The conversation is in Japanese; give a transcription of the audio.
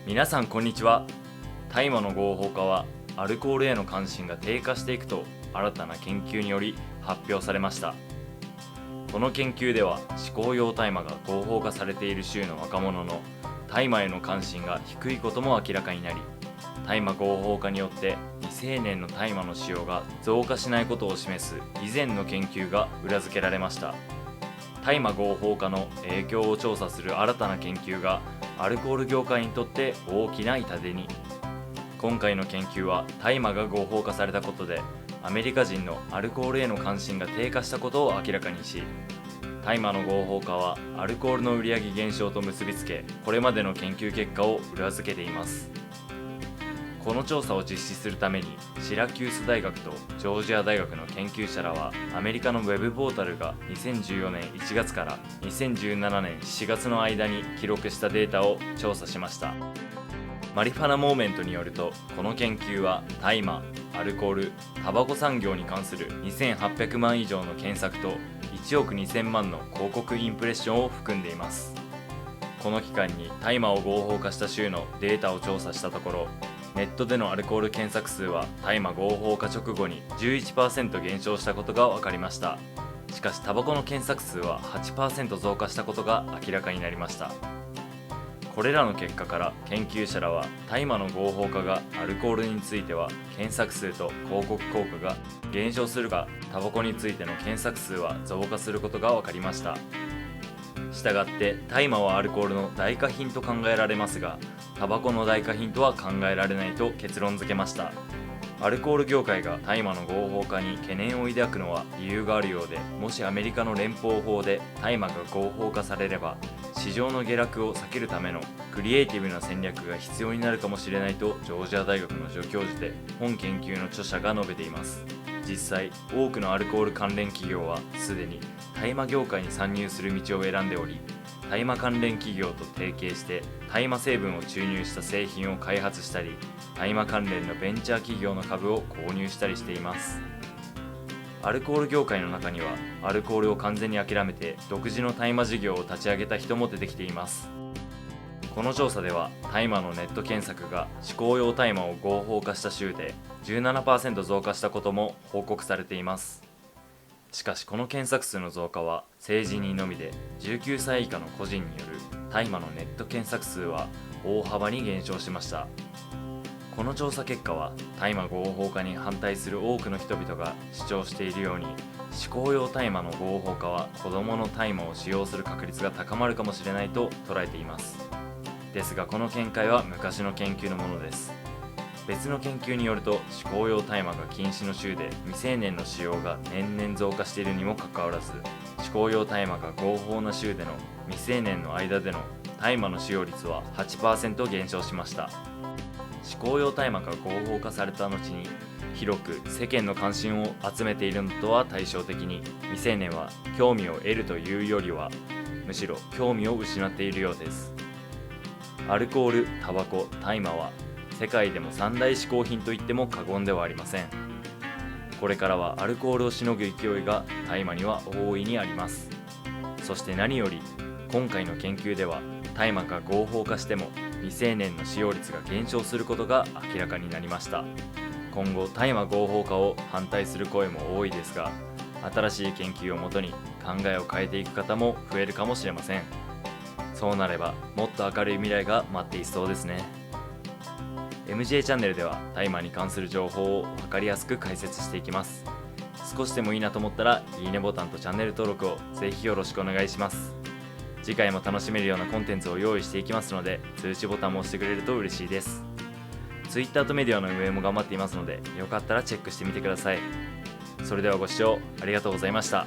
皆さんこんにちは。大麻の合法化はアルコールへの関心が低下していくと新たな研究により発表されました。この研究では嗜好用大麻が合法化されている州の若者の大麻への関心が低いことも明らかになり、大麻合法化によって未成年の大麻の使用が増加しないことを示す以前の研究が裏付けられました。大麻合法化の影響を調査する新たな研究がアルコール業界にとって大きな痛手に。今回の研究は大麻が合法化されたことでアメリカ人のアルコールへの関心が低下したことを明らかにし、大麻の合法化はアルコールの売上減少と結びつけ、これまでの研究結果を裏付けています。この調査を実施するためにシラキュース大学とジョージア大学の研究者らはアメリカのウェブポータルが2014年1月から2017年7月の間に記録したデータを調査しました。マリファナモーメントによると、この研究は大麻、アルコール、タバコ産業に関する2800万以上の検索と1億2000万の広告インプレッションを含んでいます。この期間に大麻を合法化した州のデータを調査したところ、ネットでのアルコール検索数は大麻合法化直後に 11% 減少したことが分かりました。しかしタバコの検索数は 8% 増加したことが明らかになりました。これらの結果から研究者らは大麻の合法化がアルコールについては検索数と広告効果が減少するが、タバコについての検索数は増加することが分かりました。したがって大麻はアルコールの代価品と考えられますが、タバコの代価品とは考えられないと結論付けました。アルコール業界が大麻の合法化に懸念を抱くのは理由があるようで、もしアメリカの連邦法で大麻が合法化されれば市場の下落を避けるためのクリエイティブな戦略が必要になるかもしれないと、ジョージア大学の助教授で本研究の著者が述べています。実際多くのアルコール関連企業はすでに大麻業界に参入する道を選んでおり、大麻関連企業と提携して大麻成分を注入した製品を開発したり、大麻関連のベンチャー企業の株を購入したりしています。アルコール業界の中にはアルコールを完全に諦めて独自の大麻事業を立ち上げた人も出てきています。この調査では大麻のネット検索が嗜好用大麻を合法化した州で 17% 増加したことも報告されています。しかしこの検索数の増加は成人にのみで、19歳以下の個人による大麻のネット検索数は大幅に減少しました。この調査結果は大麻合法化に反対する多くの人々が主張しているように、嗜好用大麻の合法化は子供の大麻を使用する確率が高まるかもしれないと捉えています。ですがこの見解は昔の研究のものです。別の研究によると、嗜好用大麻が禁止の州で未成年の使用が年々増加しているにもかかわらず、嗜好用大麻が合法な州での未成年の間での大麻の使用率は 8% 減少しました。嗜好用大麻が合法化された後に広く世間の関心を集めているのとは対照的に、未成年は興味を得るというよりはむしろ興味を失っているようです。アルコール、タバコ、大麻は世界でも三大嗜好品といっても過言ではありません。これからはアルコールをしのぐ勢いが大麻には大いにあります。そして何より今回の研究では大麻が合法化しても未成年の使用率が減少することが明らかになりました。今後大麻合法化を反対する声も多いですが、新しい研究をもとに考えを変えていく方も増えるかもしれません。そうなればもっと明るい未来が待っていそうですね。MJ チャンネルでは大麻に関する情報を分かりやすく解説していきます。少しでもいいなと思ったらいいねボタンとチャンネル登録をぜひよろしくお願いします。次回も楽しめるようなコンテンツを用意していきますので、通知ボタンも押してくれると嬉しいです。Twitter とメディアの運営も頑張っていますので、よかったらチェックしてみてください。それではご視聴ありがとうございました。